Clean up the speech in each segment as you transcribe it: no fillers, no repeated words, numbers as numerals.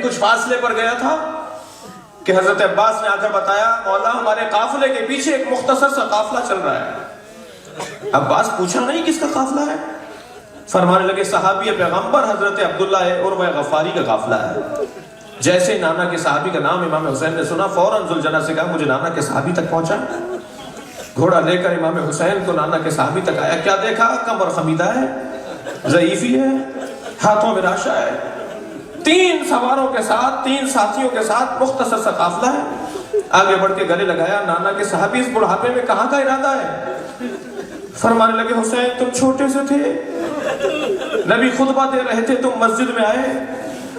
کچھ فاصلے پر گیا تھا کہ حضرت عباس نے آ کر بتایا مولا ہمارے قافلے کے پیچھے ایک مختصر سا قافلہ چل رہا ہے۔ عباس پوچھا نہیں کس کا قافلہ ہے، فرمانے لگے صحابی پیغمبر حضرت عبداللہ عروہ غفاری کا قافلہ ہے۔ جیسے نانا کے صحابی کا نام امام حسین نے سنا فوراً ذوالجناح سے کہا مجھے نانا کے صحابی تک پہنچا۔ گھوڑا لے کر امام حسین کو نانا کے صحابی تک آیا، کیا دیکھا؟ کمر خمیدہ ہے، ضعیفی ہے، ہاتھوں میں راشا ہے، 3 سواروں کے ساتھ 3 ساتھیوں کے ساتھ مختصر سا قافلہ ہے۔ آگے بڑھ کے گلے لگایا، نانا کے صحابی اس بڑھاپے میں کہاں کا ارادہ ہے؟ فرمانے لگے حسین تم چھوٹے سے تھے، نبی خطبہ دے رہے تھے، تم مسجد میں آئے،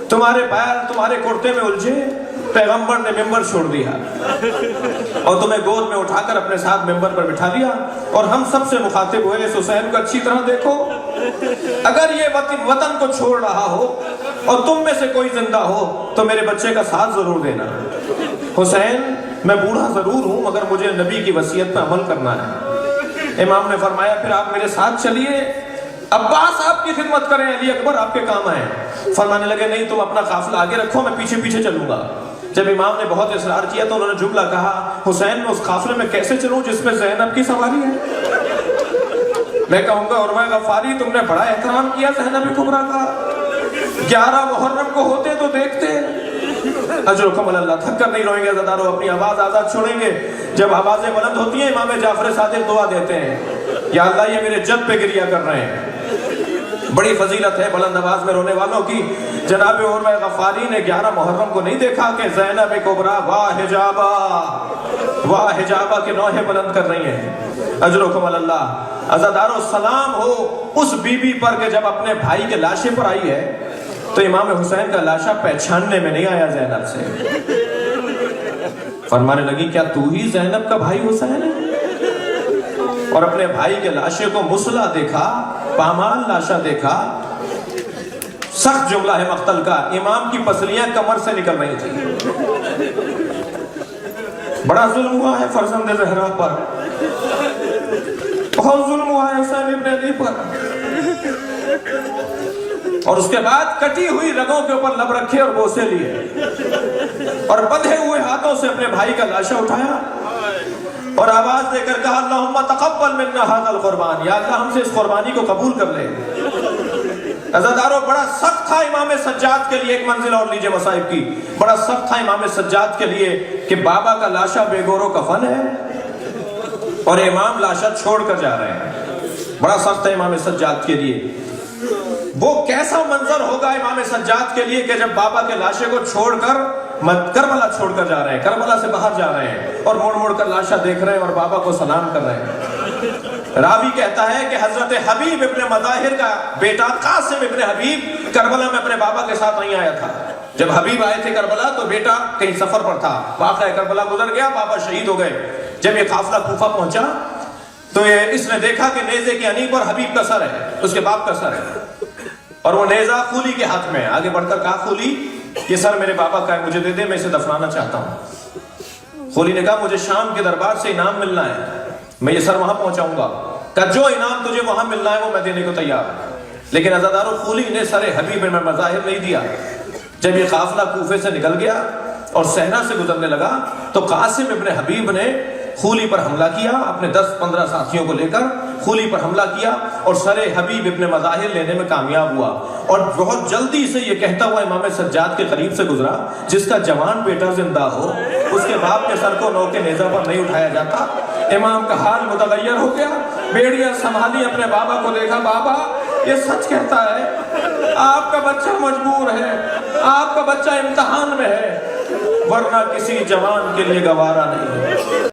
تمہارے پیر تمہارے کرتے میں الجھے، پیغمبر نے ممبر چھوڑ دیا اور تمہیں گود میں اٹھا کر اپنے ساتھ ممبر پر بٹھا لیا، اور ہم سب سے مخاطب ہوئے اس حسین کو اچھی طرح دیکھو، اگر یہ وطن کو چھوڑ رہا ہو اور تم میں سے کوئی زندہ ہو تو میرے بچے کا ساتھ ضرور دینا۔ حسین میں بوڑھا ضرور ہوں مگر مجھے نبی کی وصیت پہ عمل کرنا ہے۔ امام نے فرمایا پھر آپ میرے ساتھ چلیے، عباس آپ کی خدمت کریں، علی اکبر آپ کے کام آئیں۔ فرمانے لگے نہیں تم اپنا قافلہ آگے رکھو، میں پیچھے پیچھے چلوں گا۔ جب امام نے بہت اصرار کیا تو انہوں نے جملہ کہا حسین میں اس قافلے میں کیسے چلوں جس میں زینب کی سواری ہے؟ میں کہوں گا عروہ غفاری تم نے بڑا احترام کیا زینب کبریٰ کا، 11 محرم کو ہوتے تو دیکھتے۔ اجرکم اللہ، تھک کر نہیں روئیں گے عزادارو، اپنی آواز آزاد چھوڑیں گے۔ جب آوازیں بلند ہوتی ہیں امام جعفر صادق دعا دیتے ہیں یا اللہ یہ میرے جد پہ گریہ کر رہے ہیں۔ بڑی فضیلت ہے بلند آواز میں رونے والوں کی۔ جناب عروہ غفاری نے 11 محرم کو نہیں دیکھا کہ زینب کبریٰ واہ حجابہ کے نوحے بلند کر رہی ہیں۔ اجرکم اللہ، عزادارو سلام ہو اس بی بی پر کہ جب اپنے بھائی کے لاشے پر آئی ہے تو امام حسین کا لاشا پہچاننے میں نہیں آیا زینب سے۔ فرمانے لگی کیا تو ہی زینب کا بھائی حسین ہے؟ اور اپنے بھائی کے لاشے کو مسلح دیکھا، پامال لاشا دیکھا۔ سخت جملہ ہے مقتل کا، امام کی پسلیاں کمر سے نکل رہی تھی۔ بڑا ظلم ہوا ہے فرزند زہرا پر، بہت ظلم ہوا ہے حسین ابن علی پر۔ اور اس کے بعد کٹی ہوئی رگوں کے اوپر لب رکھے اور بوسے لیے اور بندھے ہوئے ہاتھوں سے اپنے بھائی کا لاشا اٹھایا اور آواز دے کر کہا اللہم تقبل منا ھذا القربان، یا اللہ ہم سے اس قربانی کو قبول کر لے۔ عزادارو بڑا سخت تھا امام سجاد کے لیے، ایک منزل اور لیجئے مصائب کی، بڑا سخت تھا امام سجاد کے لیے کہ بابا کا لاشا بے گور و کفن ہے اور امام لاشا چھوڑ کر جا رہے ہیں۔ بڑا سخت ہے امام سجاد کے لیے۔ وہ کیسا منظر ہوگا امام سجاد کے لیے کہ جب بابا کے لاشے کو چھوڑ کر کربلا چھوڑ کر جا رہے ہیں، کربلا سے باہر جا رہے ہیں اور موڑ موڑ کر لاشا دیکھ رہے ہیں اور بابا کو سلام کر رہے ہیں۔ راوی کہتا ہے کہ حضرت حبیب ابن مظاہر کا بیٹا قاسم ابن حبیب کربلا میں اپنے بابا کے ساتھ نہیں آیا تھا۔ جب حبیب آئے تھے کربلا تو بیٹا کہیں سفر پر تھا، واقعہ کربلا گزر گیا، بابا شہید ہو گئے۔ جب یہ قافلہ کوفہ پہنچا تو اس نے دیکھا کہ نیزے کے انیب پر حبیب کا سر ہے، اس کے باپ کا سر ہے، اور وہ نیزہ خولی کے ہاتھ میں ہے۔ آگے بڑھ کر کہا خولی یہ سر میرے بابا کا ہے، مجھے دے دے، میں اسے دفنانا چاہتا ہوں۔ خولی نے کہا مجھے شام کے دربار سے انعام ملنا ہے، میں یہ سر وہاں پہنچاؤں گا۔ کہا جو انعام تجھے وہاں ملنا ہے وہ میں دینے کو تیار ہوں۔ لیکن عزادارو خولی نے سر حبیب ابن مظاہر نہیں دیا۔ جب یہ قافلہ کوفے سے نکل گیا اور صحرا سے گزرنے لگا تو قاسم ابن حبیب نے خولی پر حملہ کیا، اپنے 10-15 ساتھیوں کو لے کر خولی پر حملہ کیا اور سر حبیب ابن مظاہر لینے میں کامیاب ہوا، اور بہت جلدی سے یہ کہتا ہوا امام سجاد کے قریب سے گزرا جس کا جوان بیٹا زندہ ہو اس کے باپ کے سر کو نو کے نیزہ پر نہیں اٹھایا جاتا۔ امام کا حال متغیر ہو گیا، بیڑیاں سنبھالی، اپنے بابا کو دیکھا، بابا یہ سچ کہتا ہے آپ کا بچہ مجبور ہے، آپ کا بچہ امتحان میں ہے، ورنہ کسی جوان کے لیے گوارا نہیں ہے۔